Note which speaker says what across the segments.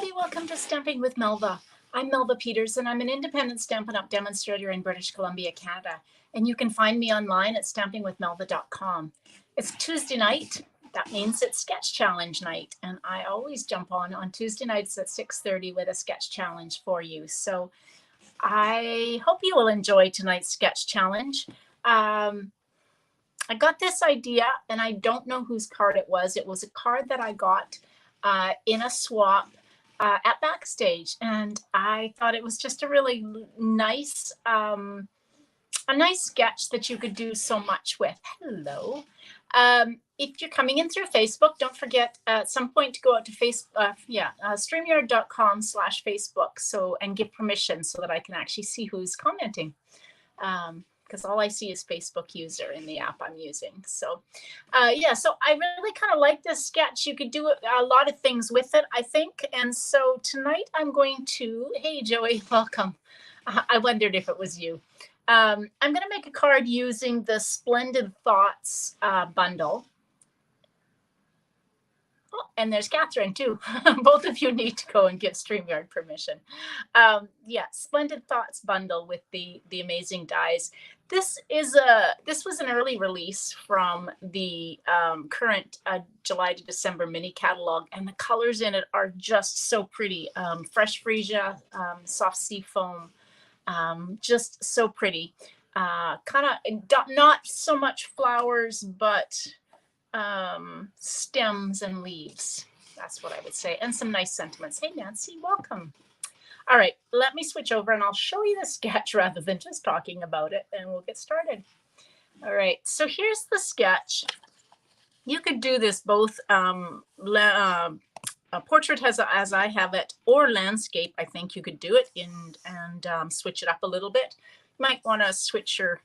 Speaker 1: everybody, welcome to Stamping with Melva. I'm Melva Peters and I'm an independent Stampin' Up! Demonstrator in British Columbia, Canada. And you can find me online at stampingwithmelva.com. It's Tuesday night. That means it's sketch challenge night. And I always jump on Tuesday nights at 6:30 with a sketch challenge for you. So I hope you will enjoy tonight's sketch challenge. I got this idea and I don't know whose card it was. It was a card that I got in a swap at Backstage, and I thought it was just a really nice sketch that you could do so much with. Hello. If you're coming in through Facebook, don't forget at some point to go out to StreamYard.com/Facebook and give permission so that I can actually see who's commenting. Because all I see is Facebook user in the app I'm using. So so I really kind of like this sketch. You could do a lot of things with it, I think. And so tonight I'm going to, hey Joey, welcome. I wondered if it was you. I'm going to make a card using the Splendid Thoughts bundle. Oh, and there's Catherine too. Both of you need to go and give StreamYard permission. Splendid Thoughts bundle with the amazing dies. This was an early release from the current July to December mini catalog, and the colors in it are just so pretty. Fresh freesia, soft sea foam, just so pretty. Kind of not so much flowers, but stems and leaves. That's what I would say. And some nice sentiments. Hey, Nancy, welcome. All right, let me switch over and I'll show you the sketch rather than just talking about it, and we'll get started. All right, so here's the sketch. You could do this both a portrait as I have it, or landscape. I think you could do it and switch it up a little bit. You might want to switch your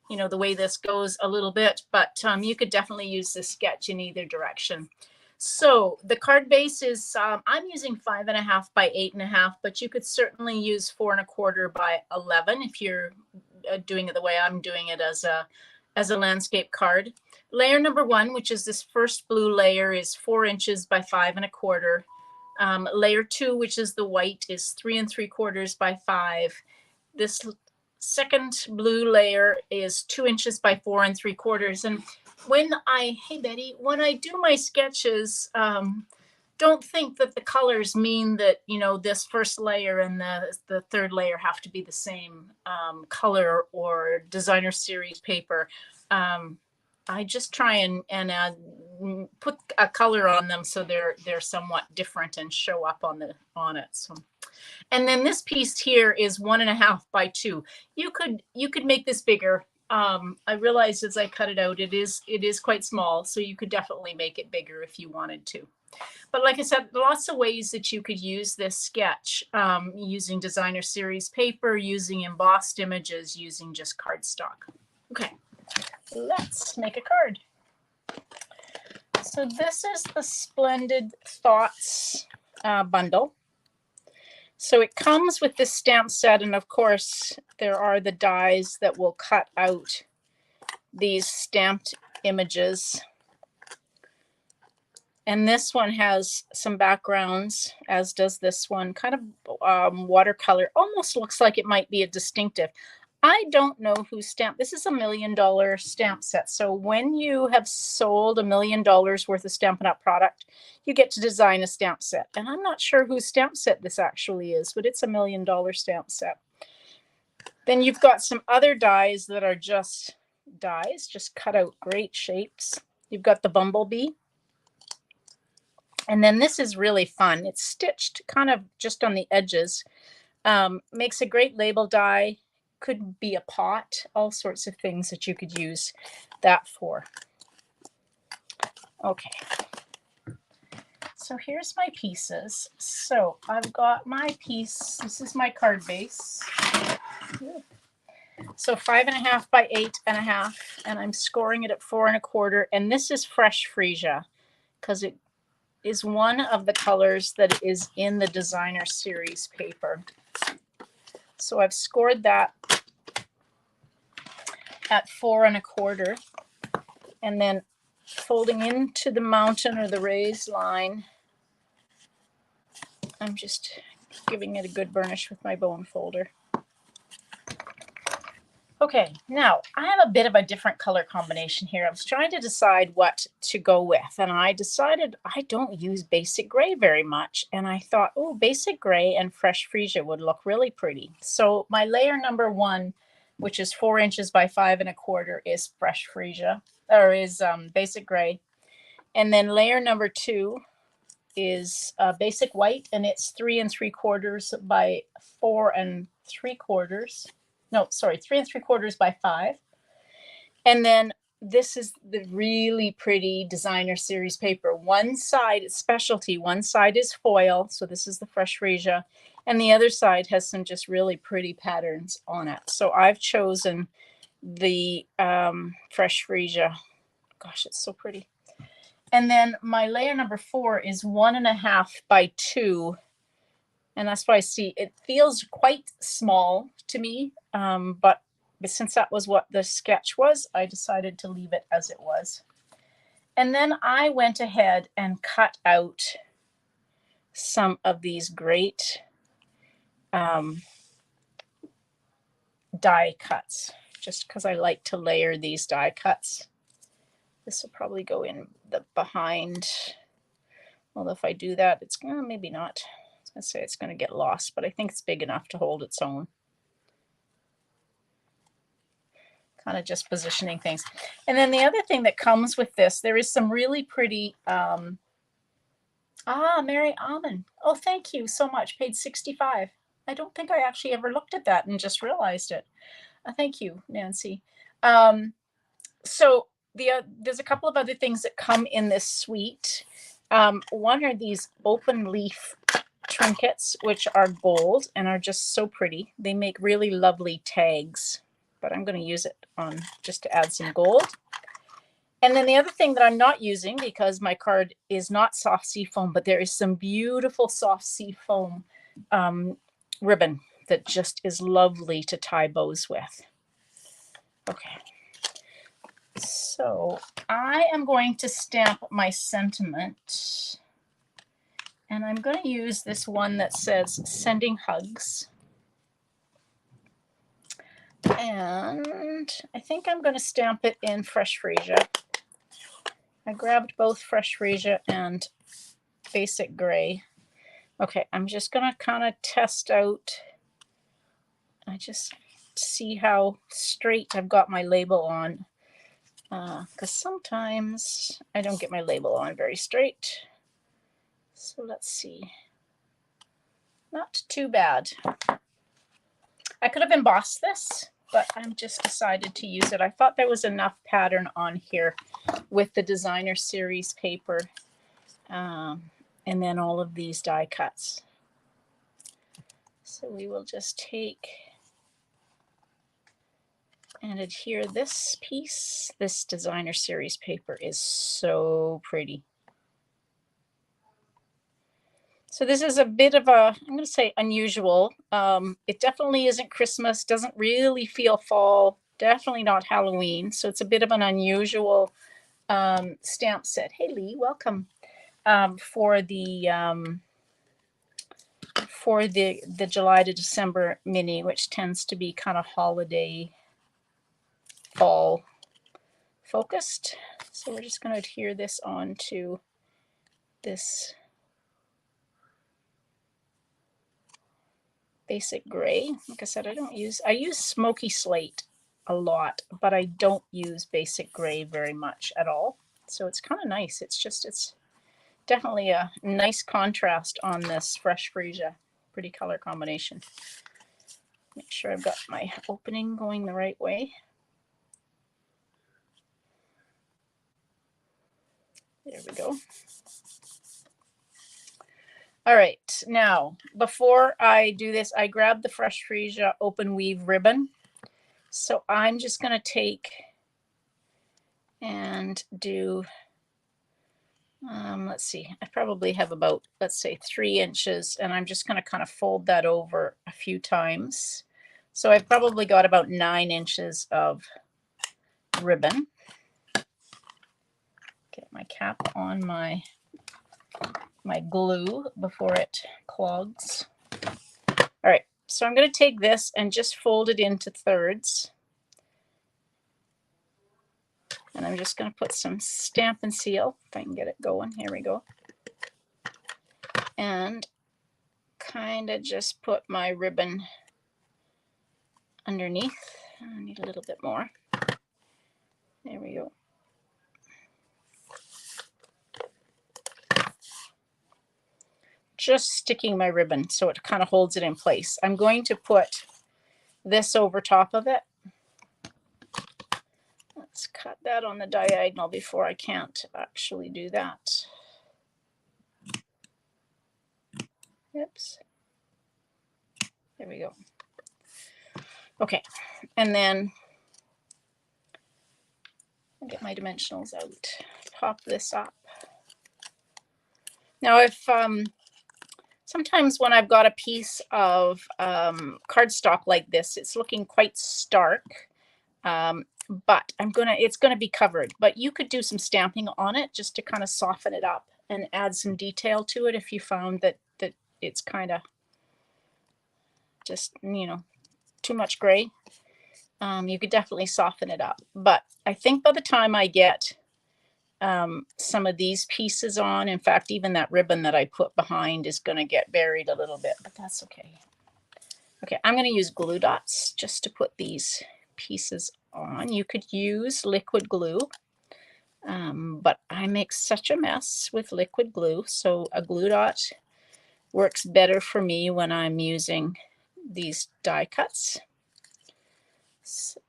Speaker 1: the way this goes a little bit, but you could definitely use this sketch in either direction. So the card base is, I'm using 5.5 by 8.5, but you could certainly use 4.25 by 11 if you're doing it the way I'm doing it as a landscape card. Layer number 1, which is this first blue layer, is 4 inches by 5.25. Layer 2, which is the white, is 3 3/4 by 5. This second blue layer is 2 inches by 4 3/4. And when I do my sketches, don't think that the colors mean that, this first layer and the third layer have to be the same color or designer series paper. I just try and put a color on them so they're somewhat different and show up on it. So. And then this piece here is 1.5 by 2. You could make this bigger. I realized as I cut it out, it is quite small, so you could definitely make it bigger if you wanted to. But like I said, lots of ways that you could use this sketch, using designer series paper, using embossed images, using just cardstock. Okay, let's make a card. So this is the Splendid Thoughts bundle. So it comes with this stamp set, and of course there are the dies that will cut out these stamped images. And this one has some backgrounds, as does this one, kind of watercolor. Almost looks like it might be a distinctive. I don't know who stamped. This is a $1 million stamp set. So when you have sold $1 million worth of Stampin' Up! Product, you get to design a stamp set. And I'm not sure whose stamp set this actually is, but it's a $1 million stamp set. Then you've got some other dies that are just dies, just cut out great shapes. You've got the bumblebee. And then this is really fun. It's stitched kind of just on the edges. Makes a great label die. Could be a pot, all sorts of things that you could use that for. Okay, so here's my pieces. So I've got my piece. This is my card base. So 5.5 by 8.5, and I'm scoring it at 4.25. And this is fresh freesia because it is one of the colors that is in the designer series paper. So I've scored that at 4.25, and then folding into the mountain or the raised line, I'm just giving it a good burnish with my bone folder. Okay, now I have a bit of a different color combination here. I was trying to decide what to go with, and I decided I don't use basic gray very much. And I thought, oh, basic gray and fresh freesia would look really pretty. So my layer number 1, which is 4 inches by 5 1/4, is fresh freesia, or is basic gray. And then layer number 2 is basic white, and it's 3 3/4 by 4 3/4. No, sorry, 3 3/4 by 5. And then this is the really pretty designer series paper. One side is specialty, one side is foil. So this is the fresh freesia. And the other side has some just really pretty patterns on it. So I've chosen the fresh freesia. Gosh, it's so pretty. And then my layer number 4 is 1 1/2 by 2. And that's why I see it feels quite small to me. But since that was what the sketch was, I decided to leave it as it was. And then I went ahead and cut out some of these great die cuts, just because I like to layer these die cuts. This will probably go in the behind. Well, if I do that, it's gonna, maybe not. I was gonna say it's gonna get lost, but I think it's big enough to hold its own. Kind of just positioning things. And then the other thing that comes with this, there is some really pretty, Mary Almond. Oh, thank you so much. Paid 65. I don't think I actually ever looked at that and just realized it. Thank you, Nancy. So there's a couple of other things that come in this suite. One are these open leaf trinkets, which are gold and are just so pretty. They make really lovely tags, but I'm going to use it on just to add some gold. And then the other thing that I'm not using, because my card is not soft sea foam, but there is some beautiful soft sea foam ribbon that just is lovely to tie bows with. Okay. So I am going to stamp my sentiment, and I'm going to use this one that says sending hugs. And I think I'm going to stamp it in fresh freesia. I grabbed both fresh freesia and basic gray. Okay, I'm just going to kind of test out. I just see how straight I've got my label on. Because sometimes I don't get my label on very straight. So let's see. Not too bad. I could have embossed this, but I'm just decided to use it. I thought there was enough pattern on here with the designer series paper, and then all of these die cuts. So we will just take and adhere this piece. This designer series paper is so pretty. So this is a bit of a, I'm going to say unusual. It definitely isn't Christmas, doesn't really feel fall, definitely not Halloween. So it's a bit of an unusual stamp set. Hey Lee, welcome. For the July to December mini, which tends to be kind of holiday fall focused. So we're just going to adhere this onto this basic gray. Like I said, I use smoky slate a lot, but I don't use basic gray very much at all. So it's kind of nice. It's definitely a nice contrast on this fresh freesia. Pretty color combination. Make sure I've got my opening going the right way. There we go. All right, now before I do this, I grabbed the fresh freesia open weave ribbon. So I'm just going to take and do, let's see, I probably have about, let's say 3 inches, and I'm just going to kind of fold that over a few times. So I've probably got about 9 inches of ribbon. Get my cap on my my glue before it clogs. All right, so I'm going to take this and just fold it into thirds. And I'm just going to put some Stampin' Seal, if I can get it going. Here we go. And kind of just put my ribbon underneath. I need a little bit more. There we go. Just sticking my ribbon so it kind of holds it in place. I'm going to put this over top of it. Let's cut that on the diagonal before I can't actually do that. Oops. There we go. Okay, and then I'll get my dimensionals out. Pop this up. Now, if sometimes when I've got a piece of cardstock like this, it's looking quite stark, but it's gonna be covered. But you could do some stamping on it just to kind of soften it up and add some detail to it if you found that it's kind of just, you know, too much gray. You could definitely soften it up. But I think by the time I get some of these pieces on, in fact, even that ribbon that I put behind is going to get buried a little bit, but that's okay. Okay, I'm going to use glue dots just to put these pieces on. You could use liquid glue, but I make such a mess with liquid glue, so a glue dot works better for me when I'm using these die cuts. So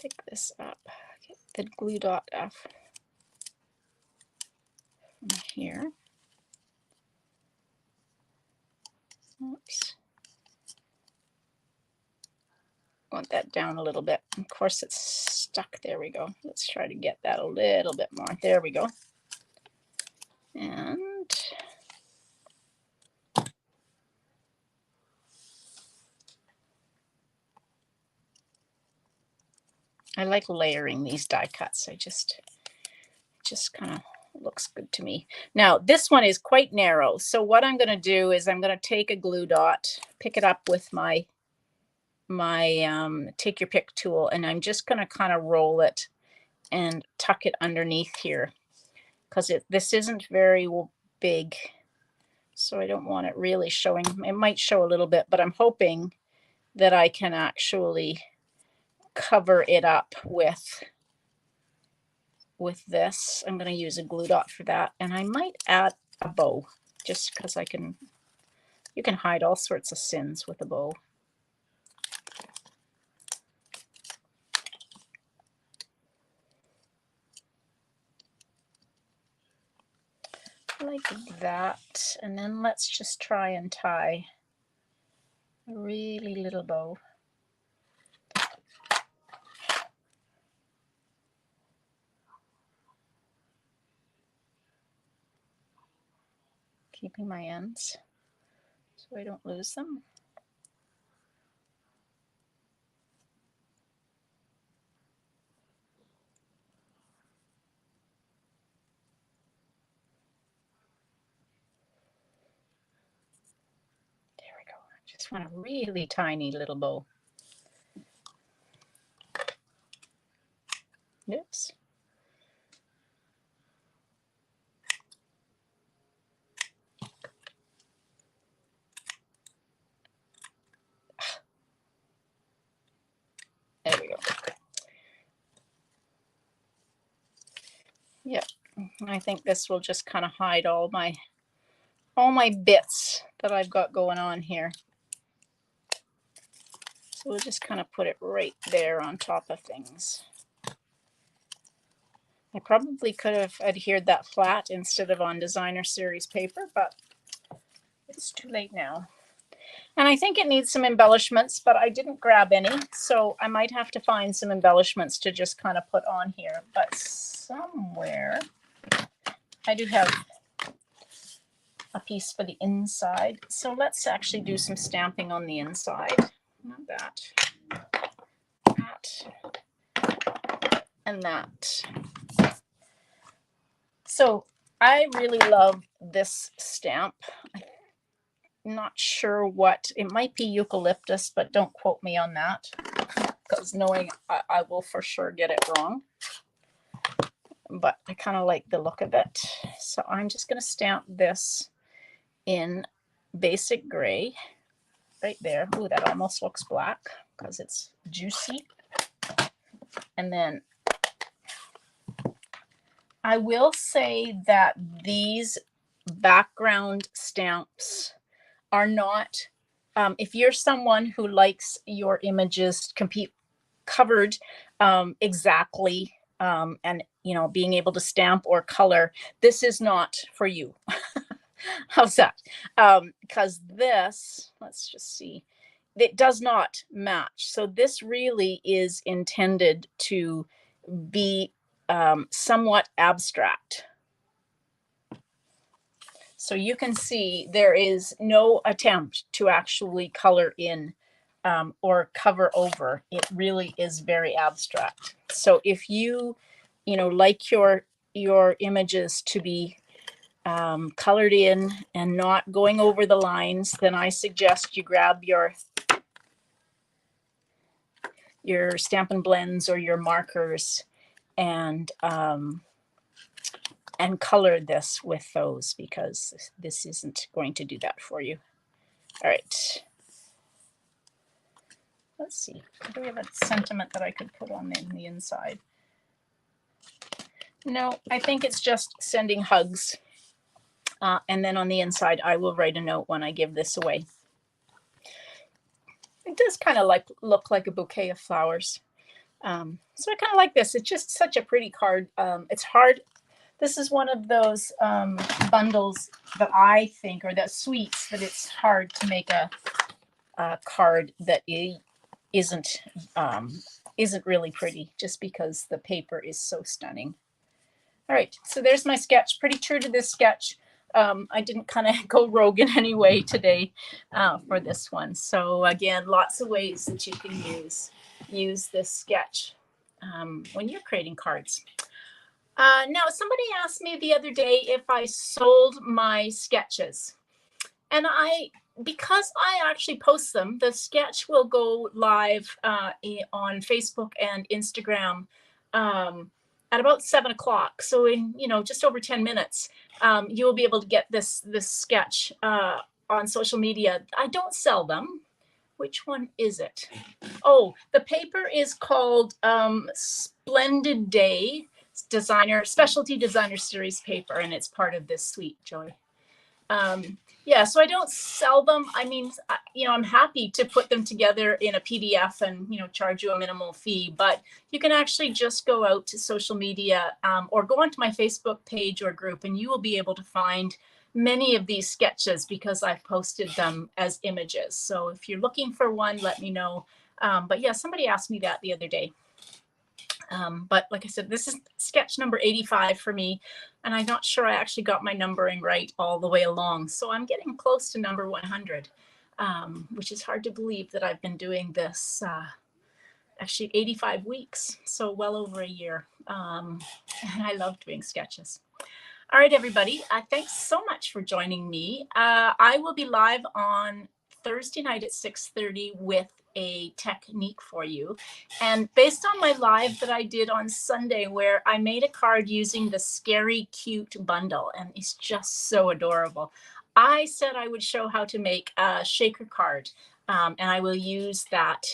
Speaker 1: pick this up, get the glue dot off from here. Oops. Want that down a little bit. Of course, it's stuck. There we go. Let's try to get that a little bit more. There we go. And I like layering these die cuts. It just kind of looks good to me. Now, this one is quite narrow. So what I'm going to do is I'm going to take a glue dot, pick it up with my take your pick tool, and I'm just going to kind of roll it and tuck it underneath here because this isn't very big. So I don't want it really showing. It might show a little bit, but I'm hoping that I can actually cover it up with this. I'm going to use a glue dot for that, and I might add a bow just because you can hide all sorts of sins with a bow. Like that, and then let's just try and tie a really little bow. Keeping my ends so I don't lose them. There we go. I just want a really tiny little bow. Oops. There we go. Yep, I think this will just kind of hide all my bits that I've got going on here. So we'll just kind of put it right there on top of things. I probably could have adhered that flat instead of on designer series paper, but it's too late now. And I think it needs some embellishments, but I didn't grab any, so I might have to find some embellishments to just kind of put on here. But somewhere I do have a piece for the inside. So let's actually do some stamping on the inside. Not that. and that. So I really love this stamp. I'm not sure what, it might be eucalyptus, but don't quote me on that, because knowing I will for sure get it wrong. But I kind of like the look of it. So I'm just going to stamp this in basic gray right there. Ooh, that almost looks black because it's juicy. And then I will say that these background stamps are not, if you're someone who likes your images covered exactly, and you know, being able to stamp or color, this is not for you. How's that? Because this, let's just see, it does not match. So this really is intended to be somewhat abstract. So you can see there is no attempt to actually color in or cover over. It really is very abstract. So if you know, like your images to be colored in and not going over the lines, then I suggest you grab your Stampin' Blends or your markers and color this with those, because this isn't going to do that for you. All right. Let's see. Do we have a sentiment that I could put on the inside? No, I think it's just sending hugs. And then on the inside, I will write a note when I give this away. It does kind of look like a bouquet of flowers. So I kind of like this. It's just such a pretty card. It's hard. This is one of those bundles that I think, or that sweets, that it's hard to make a card that isn't really pretty, just because the paper is so stunning. All right, so there's my sketch. Pretty true to this sketch. I didn't kind of go rogue in any way today for this one. So again, lots of ways that you can use this sketch when you're creating cards. Now, somebody asked me the other day if I sold my sketches, and because I actually post them, the sketch will go live on Facebook and Instagram at about 7 o'clock. So in, you know, just over 10 minutes, you will be able to get this sketch on social media. I don't sell them. Which one is it? Oh, the paper is called Splendid Day Specialty Designer Series paper, and it's part of this suite, Joy. Yeah, so I don't sell them. I mean, you know, I'm happy to put them together in a PDF and, you know, charge you a minimal fee, but you can actually just go out to social media or go onto my Facebook page or group, and you will be able to find many of these sketches because I've posted them as images. So if you're looking for one, let me know. But yeah, somebody asked me that the other day. But like I said, this is sketch number 85 for me, and I'm not sure I actually got my numbering right all the way along. So I'm getting close to number 100, which is hard to believe that I've been doing this actually 85 weeks, so well over a year. And I love doing sketches. All right, everybody, thanks so much for joining me. I will be live on Thursday night at 6:30 with a technique for you. And based on my live that I did on Sunday, where I made a card using the Scary Cute bundle, and it's just so adorable, I said I would show how to make a shaker card, and I will use that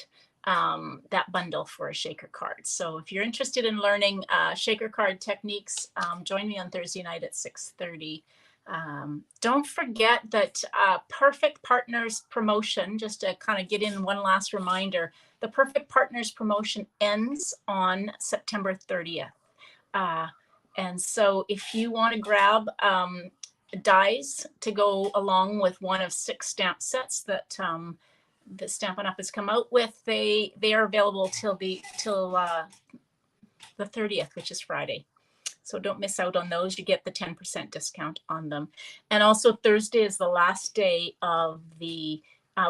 Speaker 1: bundle for a shaker card. So if you're interested in learning shaker card techniques, join me on Thursday night at 6:30. Don't forget that Perfect Partners promotion, just to kind of get in one last reminder, the Perfect Partners promotion ends on September 30th. And so if you want to grab dies to go along with one of 6 stamp sets that the Stampin' Up! Has come out with, they are available till the 30th, which is Friday. So don't miss out on those. You get the 10% discount on them. And also Thursday is the last day of the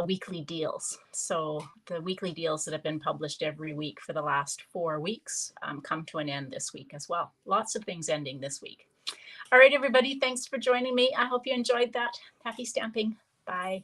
Speaker 1: weekly deals. So the weekly deals that have been published every week for the last 4 weeks come to an end this week as well. Lots of things ending this week. All right, everybody, thanks for joining me. I hope you enjoyed that. Happy stamping. Bye.